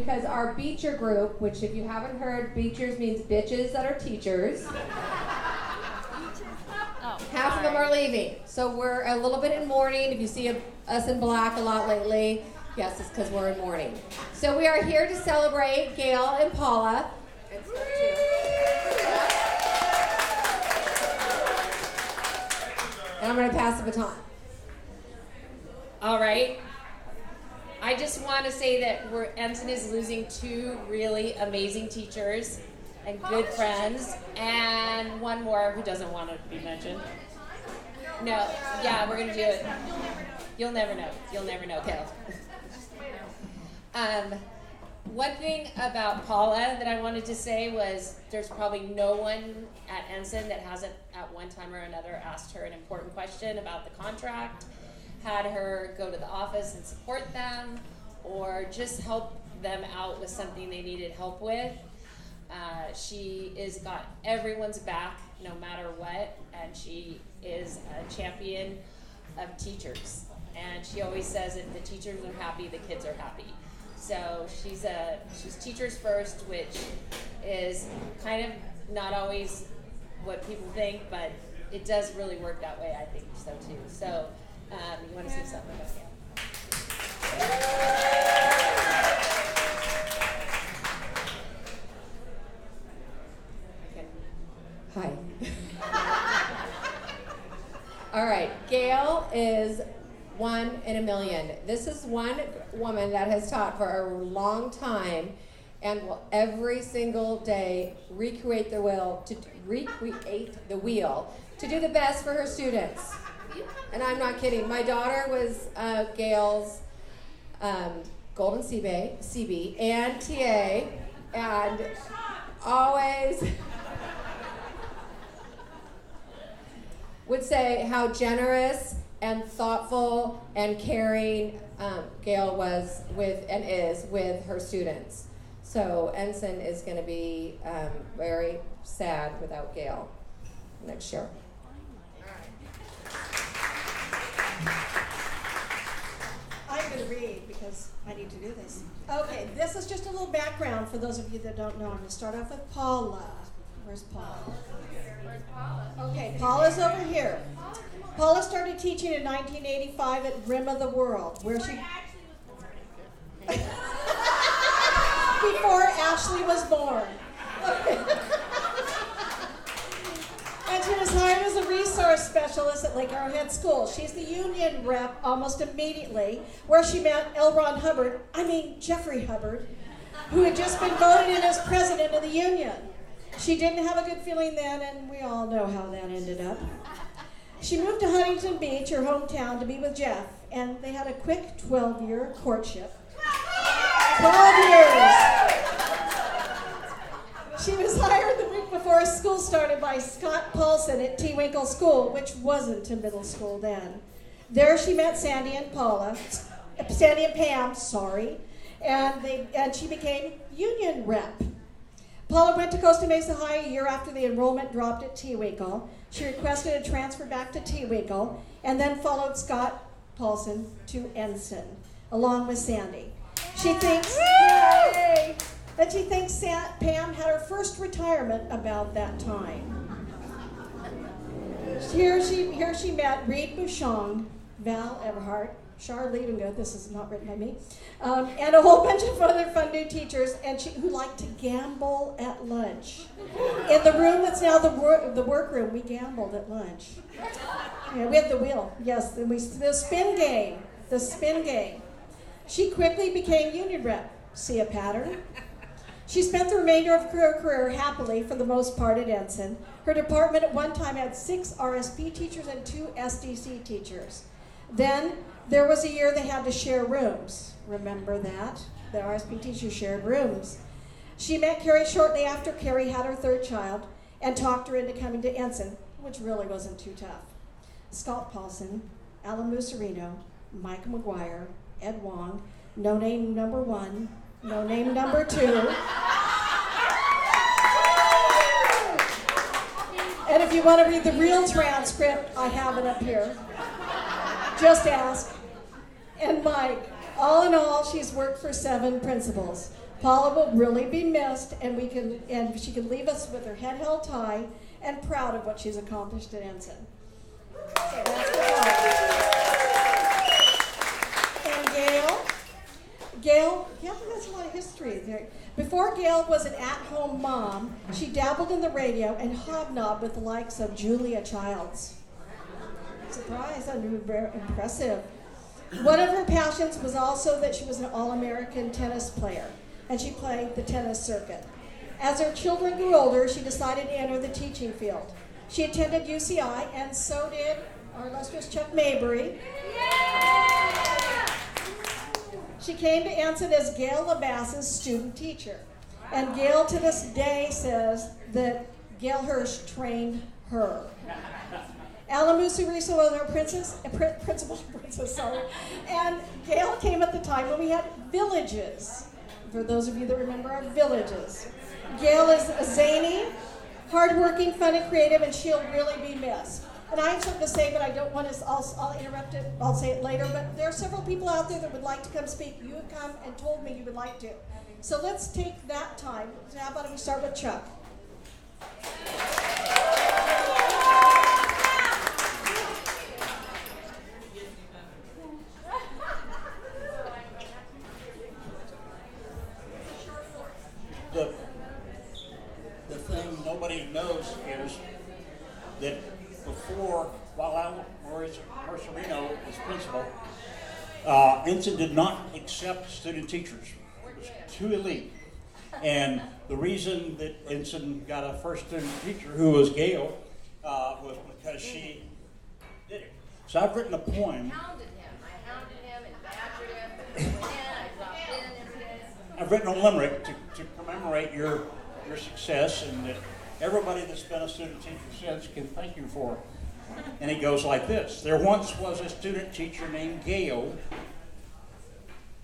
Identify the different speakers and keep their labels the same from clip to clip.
Speaker 1: because our Beecher group, which if you haven't heard, Bleachers means bitches that are teachers. Half of them are leaving. So we're a little bit in mourning. If you see us in black a lot lately, yes, it's because we're in mourning. So we are here to celebrate Gail and Paula. And I'm going to pass the baton.
Speaker 2: All right. I just want to say that Ensign is losing two really amazing teachers and good friends, and one more who doesn't want to be mentioned. No, yeah, we're going to do it. You'll never know. You'll never know, Gail. One thing about Paula that I wanted to say was there's probably no one at Ensign that hasn't at one time or another asked her an important question about the contract, had her go to the office and support them, or just help them out with something they needed help with. She is got everyone's back no matter what, and she is a champion of teachers. And she always says if the teachers are happy, the kids are happy. So she's teachers first, which is kind of not always what people think, but it does really work that way, I think so too. So you want to say something about that?
Speaker 1: Hi. All right, Gail is 1 in a million. This is one woman that has taught for a long time and will every single day recreate the wheel to do the best for her students. And I'm not kidding. My daughter was Gail's Golden CB and TA, and always would say how generous and thoughtful and caring Gail was with and is with her students. So Ensign is going to be very sad without Gail next year.
Speaker 3: I'm going to read because I need to do this. Okay, this is just a little background for those of you that don't know. I'm going to start off with Paula. Where's Paula?
Speaker 4: Where's Paula?
Speaker 3: Okay, Paula's over here. Paula started teaching in 1985 at Rim of the World, where she... Before Ashley was born. And she was hired as a resource specialist at Lake Arrowhead School. She's the union rep almost immediately, where she met Jeffrey Hubbard, who had just been voted in as president of the union. She didn't have a good feeling then, and we all know how that ended up. She moved to Huntington Beach, her hometown, to be with Jeff, and they had a quick 12-year courtship. 12 years! She was hired the week before school started by Scott Paulson at T. Winkle School, which wasn't a middle school then. There she met Sandy and Pam, and she became union rep. Paula went to Costa Mesa High a year after the enrollment dropped at T. Winkle. She requested a transfer back to T. Winkle and then followed Scott Paulson to Ensign, along with Sandy. She thinks Pam had her first retirement about that time. Here she met Reed Bouchon, Val Everhart, Char Liebengood, this is not written by me, and a whole bunch of other fun new teachers, and who liked to gamble at lunch. In the room that's now the workroom, we gambled at lunch. Yeah, we had the wheel, yes, the spin game. She quickly became union rep. See a pattern? She spent the remainder of her career happily, for the most part, at Ensign. Her department at one time had 6 RSP teachers and 2 SDC teachers. Then there was a year they had to share rooms. Remember that? The RSP teachers shared rooms. She met Carrie shortly after Carrie had her 3rd child and talked her into coming to Ensign, which really wasn't too tough. Scott Paulson, Alan Musarino, Mike McGuire, Ed Wong, no name number 1, no name number 2. And if you want to read the real transcript, I have it up here. Just ask. And Mike, all in all, she's worked for 7 principals. Paula will really be missed, and she can leave us with her head held high and proud of what she's accomplished at Ensign. So that's for Paula. And Gail, yeah, there's a lot of history there. Before Gail was an at-home mom, she dabbled in the radio and hobnobbed with the likes of Julia Childs. Surprise, very impressive. One of her passions was also that she was an All-American tennis player, and she played the tennis circuit. As her children grew older, she decided to enter the teaching field. She attended UCI, and so did our illustrious Chuck Mabry. Yeah! She came to Ensign as Gail LaBasse's student teacher. And Gail to this day says that Gail Hirsch trained her. Alamusariso was our principal princess, and Gail came at the time when we had villages. For those of you that remember our villages. Gail is a zany, hardworking, fun, and creative, and she'll really be missed. And I have something to say, but I don't want to, I'll interrupt it, I'll say it later, but there are several people out there that would like to come speak. You have come and told me you would like to. So let's take that time. So how about we start with Chuck?
Speaker 5: The thing nobody knows is that while Marcelino was principal, Ensign did not accept student teachers. It was too elite. And the reason that Ensign got a first student teacher, who was Gail, was because she did it. So I've written a poem.
Speaker 4: I hounded him and badgered him, and went in, I dropped in every day.
Speaker 5: I've written a limerick to commemorate your success, and that everybody that's been a student teacher since can thank you for. And it goes like this. There once was a student teacher named Gail.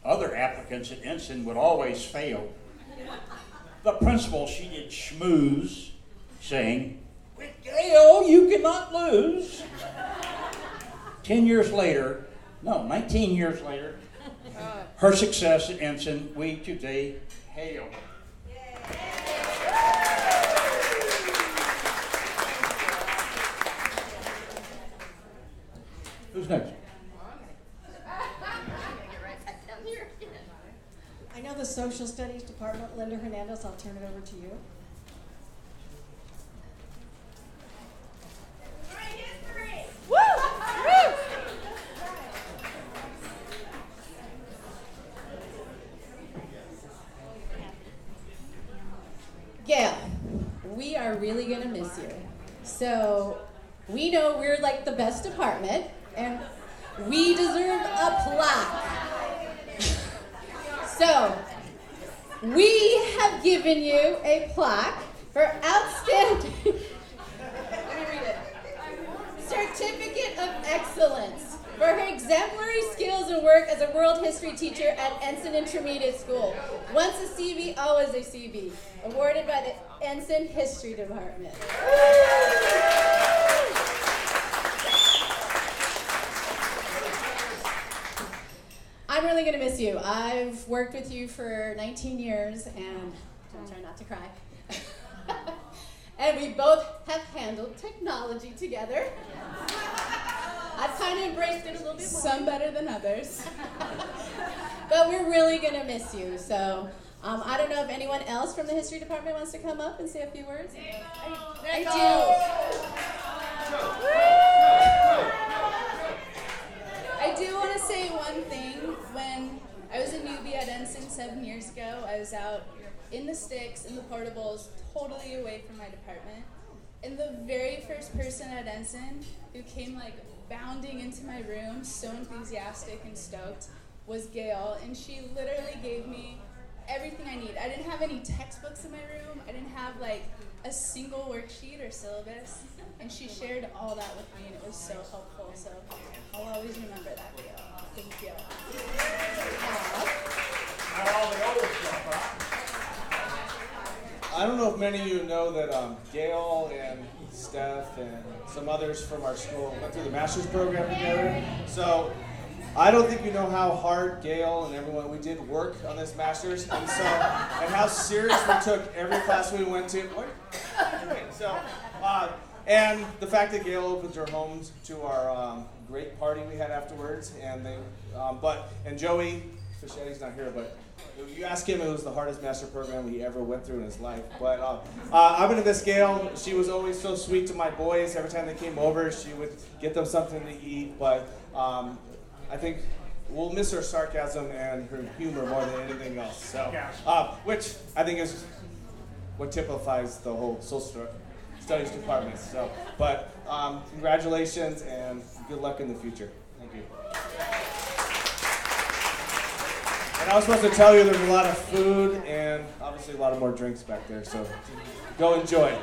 Speaker 5: Other applicants at Ensign would always fail. The principal, she did schmooze, saying, "With Gail, you cannot lose." 19 years later, her success at Ensign, we today hail. Who's next?
Speaker 3: I know the social studies department, Linda Hernandez, I'll turn it over to you.
Speaker 1: Woo! Woo! Gail, we are really going to miss you. So we know we're like the best department, and we deserve a plaque. So we have given you a plaque for outstanding, let me read it, Certificate of Excellence for her exemplary skills and work as a world history teacher at Ensign Intermediate School. Once a CB, always a CB. Awarded by the Ensign History Department. I'm really going to miss you. I've worked with you for 19 years, and I'm trying not to cry. And we both have handled technology together. I've kind of embraced it a little bit more. Some better than others. But we're really going to miss you. So I don't know if anyone else from the history department wants to come up and say a few words. I do want to say one thing. When I was a newbie at Ensign 7 years ago, I was out in the sticks, in the portables, totally away from my department. And the very first person at Ensign who came bounding into my room, so enthusiastic and stoked, was Gail. And she literally gave me everything I need. I didn't have any textbooks in my room. I didn't have a single worksheet or syllabus. And she shared all that with me, and it was so helpful. So I'll always remember that, Gail. Thank you.
Speaker 6: I don't know if many of you know that Gail and Steph and some others from our school went through the master's program together. So I don't think you know how hard Gail and everyone, we did work on this master's, and how serious we took every class we went to. And the fact that Gail opened her homes to our great party we had afterwards, and Joey Fichetti's not here, but you ask him, it was the hardest master program he ever went through in his life. But I'm gonna miss Gail. She was always so sweet to my boys. Every time they came over, she would get them something to eat. But I think we'll miss her sarcasm and her humor more than anything else. So, which I think is what typifies the whole social studies department. So, but congratulations and good luck in the future. Thank you. And I was supposed to tell you there's a lot of food and obviously a lot of more drinks back there, so go enjoy.